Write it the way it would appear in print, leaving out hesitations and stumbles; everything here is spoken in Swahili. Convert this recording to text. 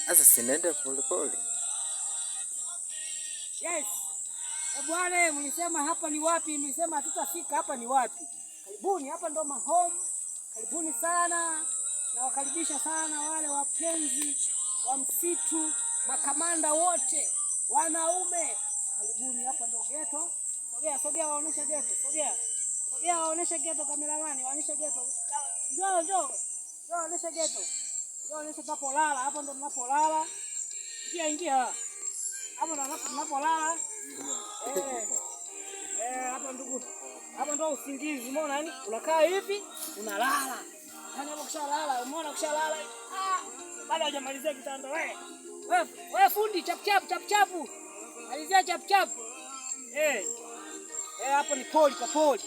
Sasa sinaenda pole pole. Yes. Bwana, mlisema hapa ni wapi? Mlisema hatutafika hapa ni wapi? Karibuni, hapa ndo mahome. Karibuni sana. Na wakaribisha sana wale wapenzi wa msitu, makamanda wote, wanaume. Karibuni, hapa ndo ghetto. Sogea waonesha ghetto. Sogea waonesha ghetto, kameramani, waonesha ghetto. Njoo waonesha ghetto. Njoo waonesha tunapolala, hapa ndo tunapolala. Ingia. Hapa ndo tunapolala. Hapa ndugu. Hapa ndo usingizi, umeona yani? Unakaa hivi, unalala. Yaani hapo kishalala, umeona kishalala. Bado hujamalizia kitanda wewe. Wewe fundi chap. Malizia chap. Hapo ni poli kwa poli.